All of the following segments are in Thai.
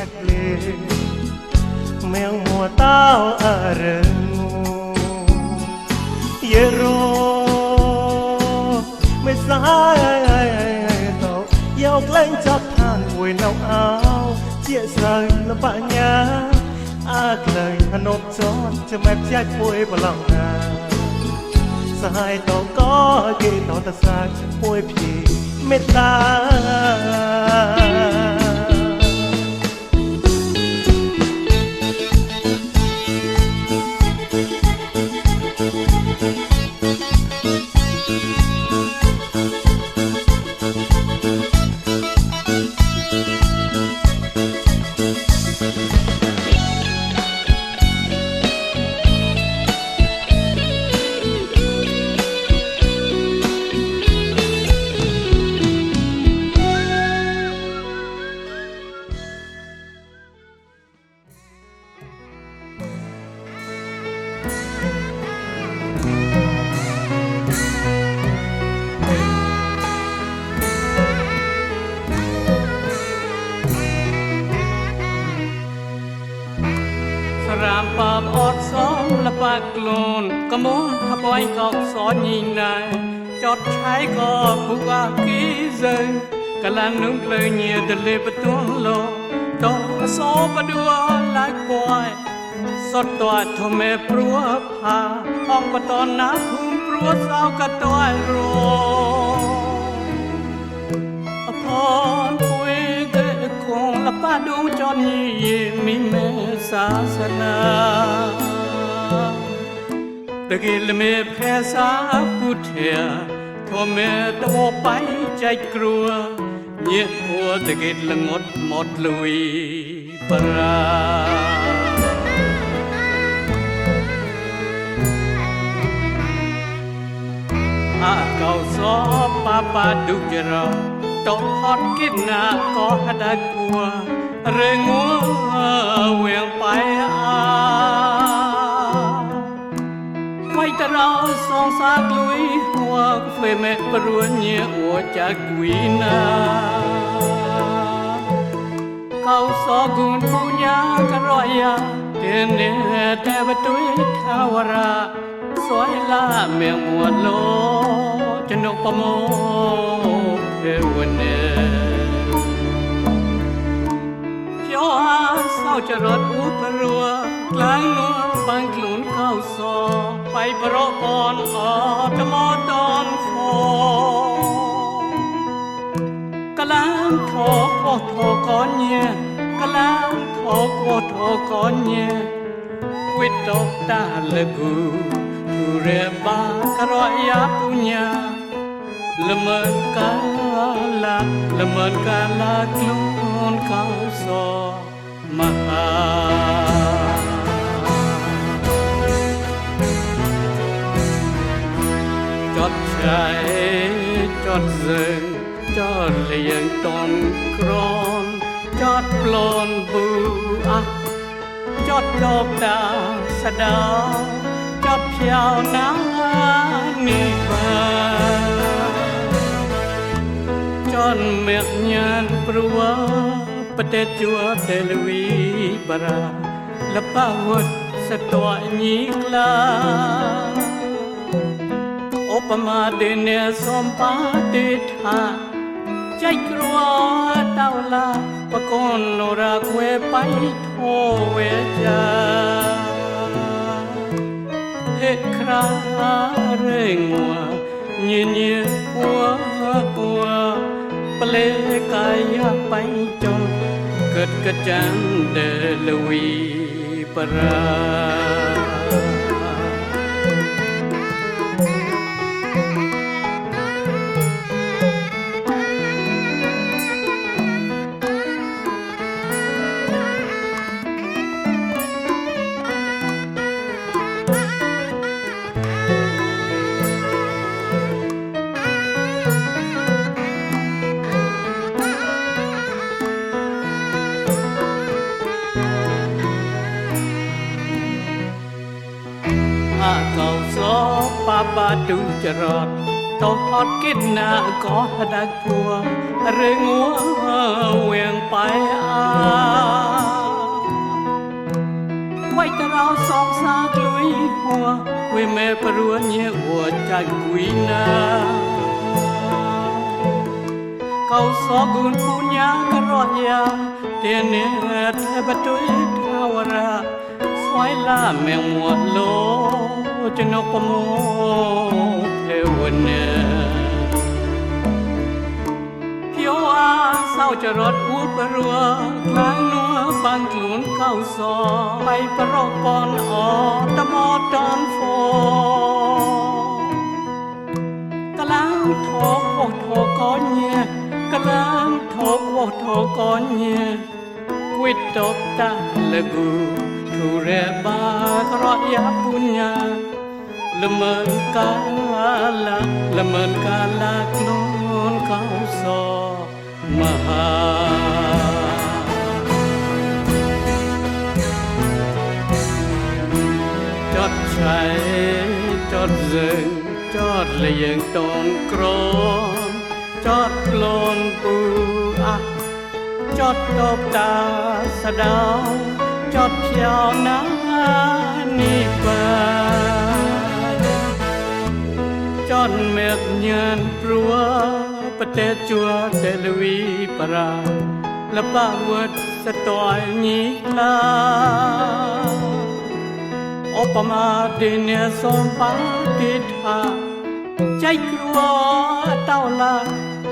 cách lê mèo mùa tao ở rừng ye roไม่สายtao yêu lên chót than mùi nồng áo chia sẻ là bạn nhá lời Hà Nội tròn cho mẹ chết vui vào lòng nàng sai tao có gì tao ta sai vui vì mê taรามปาบอดซ้อมละปากโลนกระมงหับไว้ก็สอนยิงนายจอดใช้ก็ผู้ว่ากีเซกะลันนุ่งเลยเงียดเลยประตูโลตอโซบดัวลายปอยสดตัวทำเมปรัวพาออกมาตอนน้าภูมิปรัวสาวกะตัวโรอภรปุยเกคงละป้าดวงจอนยี่มีเมศาสนาตะกิลเมแพ้สาพุทธะทอเมตะโวไปใจกลัวเงียบหัวตะกิลงดหมดลุยปราเก่าซอปาดุจรอตกฮอดกินนาก็หัดกลัวเรื่องงัวเวียงไปไว้แต่เราสองสากลุยหัวเฟเมปรวนเนียอัวจากวีนาเขาสอกุนปุญญากรอยาเดินเนแต่ประตูทาวราสวยลาเมียงมัวโลจนกปโมเทวันเนเจ้าอาเศร้าจะรดอุปรัวกลางนัวบางกลุ่นเข้าซอไปประโรปอนออตมอตอนโฟกลางทอกโอทอก้อนเนียกลางทอกโอทอก้อนเนียวิตตตาเลกูทุเรบากรอยาปุญญาละเมินกาลากลุนเขาสอมหาจดใจจดซึงจดเลียงตอนกรอนจดปลอนบูอักจดดอกดาวสะดาวจดเพียวน้ำนิพานจดเมียยันปรัวประเทศจัวเดลวีบราละป้าวดสตัวญิกลาโอปมาเดเนสมปาติธาใจกลัวเต้าลาปะกอนโนราเวไปโทเวจาเฮคราเร่งวัวเงียเงียหัวเปลกายไปจนเกิดกระจันเดลวีปราเก่าซอปาดูจะรอดตกฮอดกินนาก็ดักกลัวเรื่องงัวเวียงไป vì mẹ perua nhẹ của chạy quý na câu xó gun phu nhá cái rõ ya tiền nè thay bắt đuôi thao ra xoay la mèo muộn lố cho nó có mô theo nè phiếu a sao cho rót út perua láng núa băng cuốn câu xó bay perua con ó tâm ó tròn phôกะล้างโถโอโถก้อนเนียกะล้างโถโอโถก้อนเนียกุยตบตาละกูทูเรบากรอยาปุญญาละเมินกาลาละเมินกาลากโนนเขาสอมหาจดใช้จดจึงจอดเลยยังตอนกรอนจอดโลนปูอะจอดตบตาสะดาวจอดเที่ยวน้านี่ไปจอดเมียกเงินปลัวประเทศจัวเตลวีปราและป้าวัดสะตอยนี้ลาอปมาดินสมปาติธาใจกลัวเต้าลา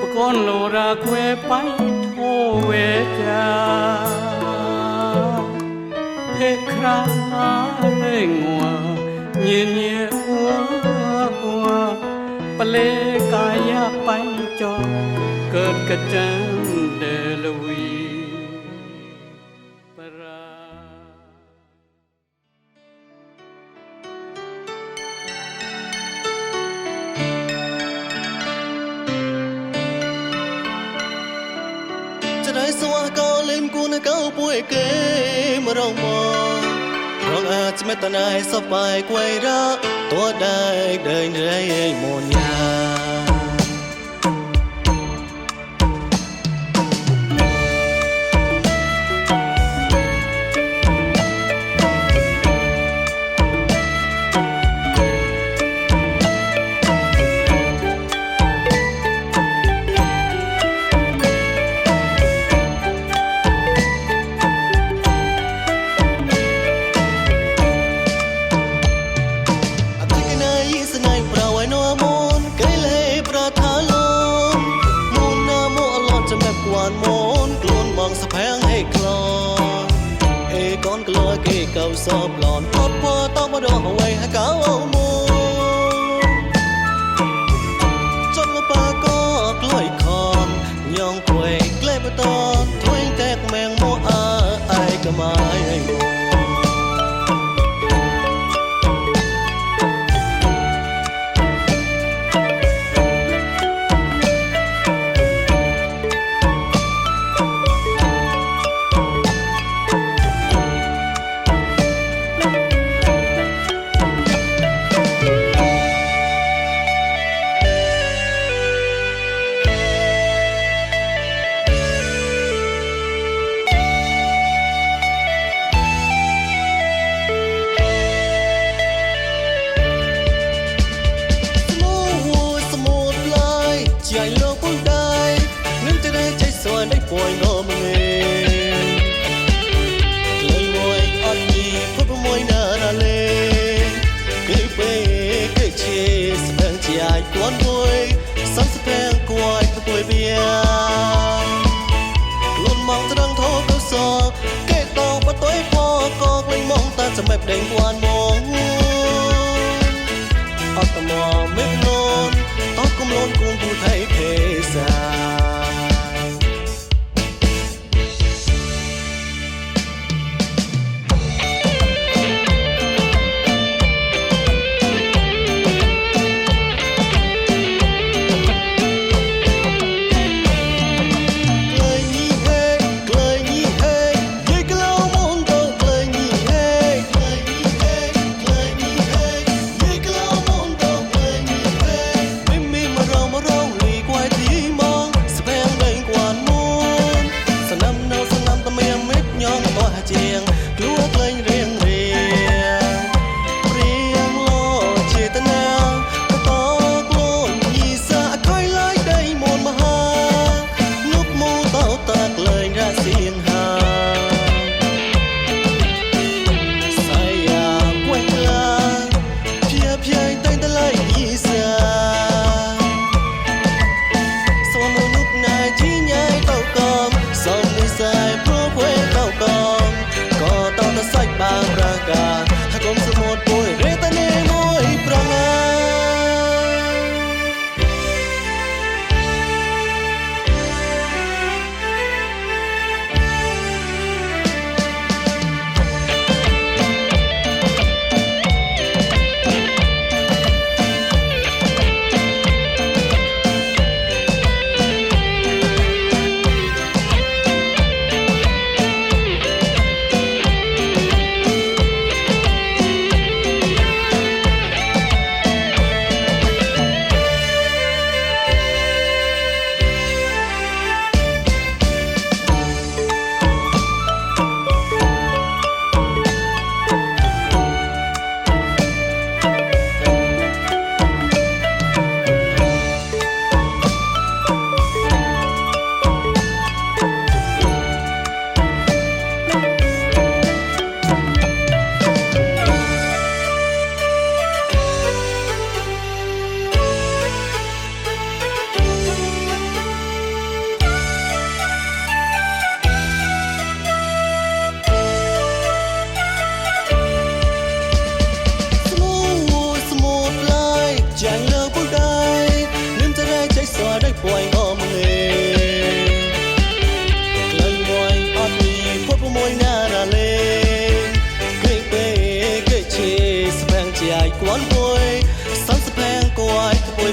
ปกอนโลราเควไปโทเวจาเพคราเลงัวเงียเงียหัวหัวปเลกายไปจอเกิดกระจังเดลวีปรา จะได้สวะก็เล่นกูนะก็ป่วยเกมรองมองรองอาจจะไม่ตานายสบายกวยรักตัวได้เดินได้หมดยามนกลุ่นมองสะแพงให้คลอนเอก้อนกลัวเกเก่าสอบหลอนพอดพอต้องมาดองเอาไว้ให้เก่าเอามนจนมาปาก็กล้วยคอนยองกล้วยใกล้ประตอนถ้วยแตกแมงโมอาไอก็มาไอโมใจโลกพุ่งได้นึกจะได้ใจสวนได้ป่วยงอมเงยเลยมวยอ่อนยีพูดมวยนานาเลกลิเป้กลิเชสแพงใจกวนมวยสันสแพงกวยตะป่วยเบียลุ่นมองตรังโทกสอเกตตองปะต้อยพอกอกเลยมองตาจะไม่เด้งกวนมองอัตมาไม่นอนต้องกุมล้นกุมผู้ไทยเพศาที่มา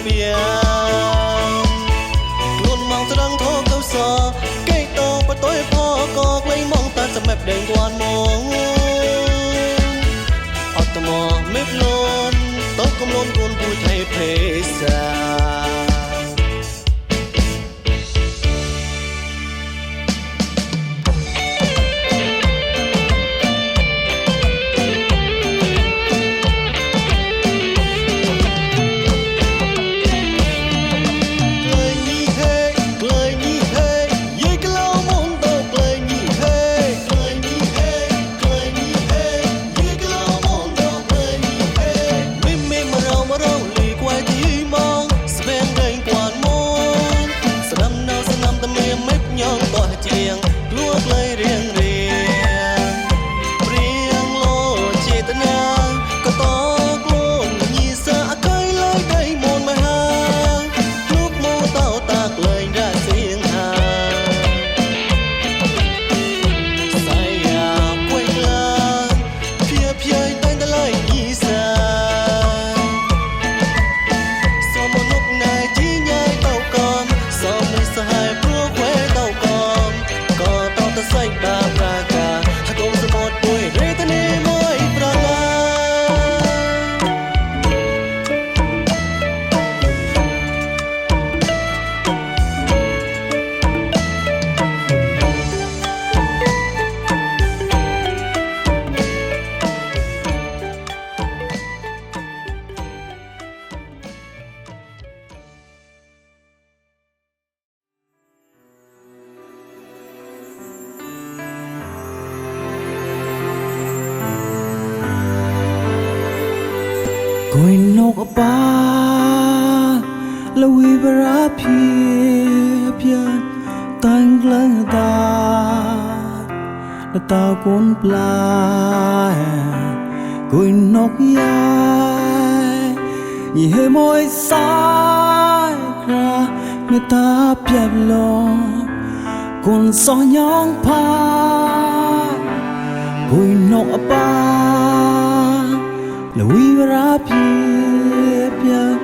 bia luôn mong ta đang thô câu sò cây to và tối phò có lấy mong ta sẽ mẹp đèn quan mong ọt mò mếp luôn tóc công luôn buồn vui thay phê xa Koi nok apa lawi berapi pian tang lang ta ta kon plai koi nok ya ye moi sai kra ne ta piap lo kon so nyong pa koi nok apa là quý ra phía phía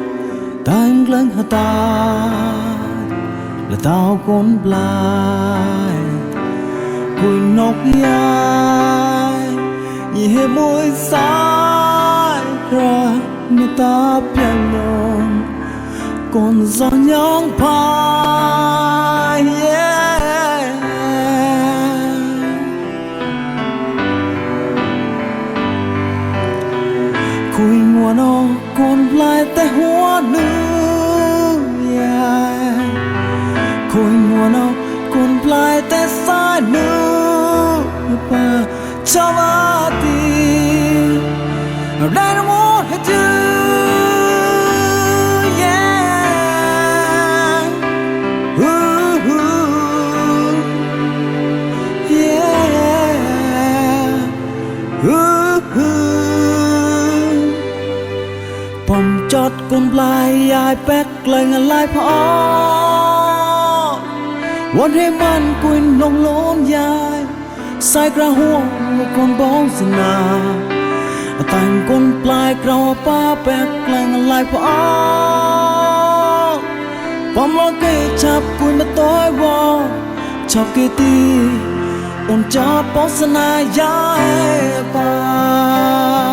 tan lăng hà ta là tao con blai cùi nóc dài nhị hệ môi sai ra người ta pian non con gió nhong phai cùi ngua nó con lại tay hoa nữ cùi ngua nó con lại tay sai nữ và cho ba đi đây nó muốn hết chứ chót con plai ai pek lên lại phóวันให้มันกุยนงล้มยายสายกระหัวคนบ้องสนาแต่งคนปลายกระป้าแปกแกล้งลายพอความร้อนเกยจับกุยมาต้อยวอจับเกตีอุ่นจับป้องสนายายปา